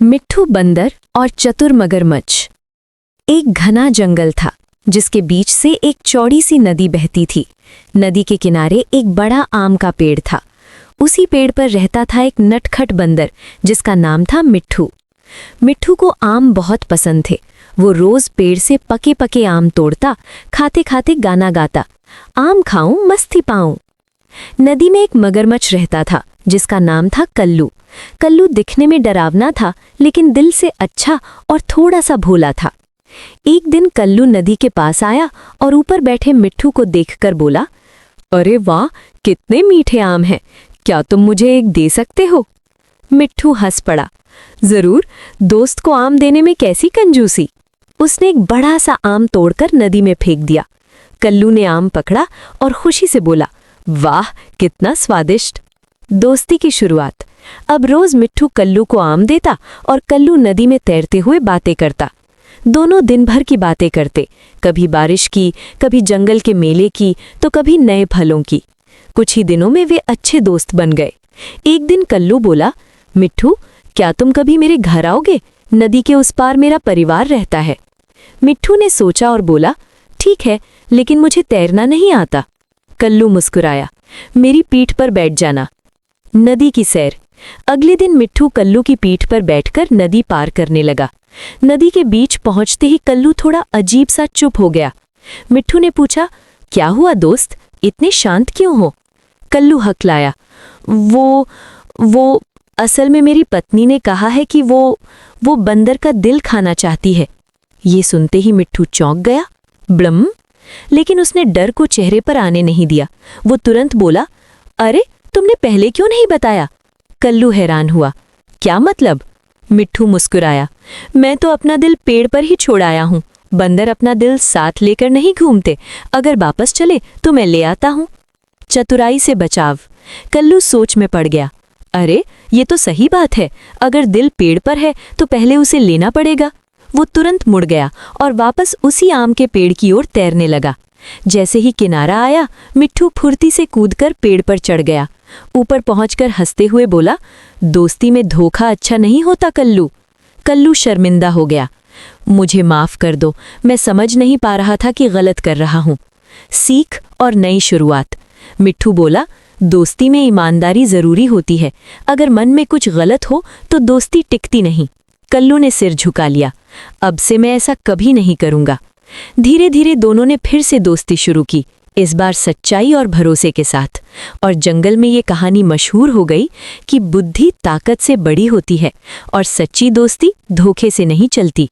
मिट्ठू बंदर और चतुर मगरमच्छ। एक घना जंगल था जिसके बीच से एक चौड़ी सी नदी बहती थी। नदी के किनारे एक बड़ा आम का पेड़ था। उसी पेड़ पर रहता था एक नटखट बंदर जिसका नाम था मिट्ठू। मिट्ठू को आम बहुत पसंद थे। वो रोज पेड़ से पके पके आम तोड़ता, खाते खाते गाना गाता, आम खाऊं मस्ती पाऊं। नदी में एक मगरमच्छ रहता था जिसका नाम था कल्लू। कल्लू दिखने में डरावना था लेकिन दिल से अच्छा और थोड़ा सा भोला था। एक दिन कल्लू नदी के पास आया और ऊपर बैठे मिट्ठू को देखकर बोला, अरे वाह, कितने मीठे आम हैं, क्या तुम मुझे एक दे सकते हो? मिट्ठू हंस पड़ा, जरूर, दोस्त को आम देने में कैसी कंजूसी। उसने एक बड़ा सा आम तोड़कर नदी में फेंक दिया। कल्लू ने आम पकड़ा और खुशी से बोला, वाह, कितना स्वादिष्ट। दोस्ती की शुरुआत। अब रोज मिट्ठू कल्लू को आम देता और कल्लू नदी में तैरते हुए बातें करता। दोनों दिन भर की बातें करते, कभी बारिश की, कभी जंगल के मेले की, तो कभी नए फलों की। कुछ ही दिनों में वे अच्छे दोस्त बन गए। एक दिन कल्लू बोला, मिट्ठू, क्या तुम कभी मेरे घर आओगे? नदी के उस पार मेरा परिवार रहता है। मिट्ठू ने सोचा और बोला, ठीक है, लेकिन मुझे तैरना नहीं आता। कल्लू मुस्कुराया, मेरी पीठ पर बैठ जाना। नदी की सैर। अगले दिन मिट्ठू कल्लू की पीठ पर बैठकर नदी पार करने लगा। नदी के बीच पहुंचते ही कल्लू थोड़ा अजीब सा चुप हो गया। मिट्ठू ने पूछा, क्या हुआ दोस्त, इतने शांत क्यों हो? कल्लू हकलाया, वो असल में मेरी पत्नी ने कहा है कि वो बंदर का दिल खाना चाहती है। ये सुनते ही मिट्ठू चौंक गया। ब्लम। लेकिन उसने डर को चेहरे पर आने नहीं दिया। वो तुरंत बोला, अरे, तुमने पहले क्यों नहीं बताया? कल्लू हैरान हुआ, क्या मतलब? मिट्ठू मुस्कुराया, मैं तो अपना दिल पेड़ पर ही छोड़ आया हूं। बंदर अपना दिल साथ लेकर नहीं घूमते, अगर वापस चले तो मैं ले आता हूं। चतुराई से बचाव। कल्लू सोच में पड़ गया, अरे, ये तो सही बात है, अगर दिल पेड़ पर है तो पहले उसे लेना पड़ेगा। वो तुरंत मुड़ गया और वापस उसी आम के पेड़ की ओर तैरने लगा। जैसे ही किनारा आया, मिट्ठू फुर्ती से कूदकर पेड़ पर चढ़ गया। ऊपर पहुंचकर हंसते हुए बोला, दोस्ती में धोखा अच्छा नहीं होता कल्लू। कल्लू शर्मिंदा हो गया, मुझे माफ कर दो, मैं समझ नहीं पा रहा था कि गलत कर रहा हूं। सीख और नई शुरुआत। मिट्ठू बोला, दोस्ती में ईमानदारी जरूरी होती है, अगर मन में कुछ गलत हो तो दोस्ती टिकती नहीं। कल्लू ने सिर झुका लिया, अब से मैं ऐसा कभी नहीं करूंगा। धीरे धीरे दोनों ने फिर से दोस्ती शुरू की, इस बार सच्चाई और भरोसे के साथ। और जंगल में ये कहानी मशहूर हो गई कि बुद्धि ताकत से बड़ी होती है और सच्ची दोस्ती धोखे से नहीं चलती।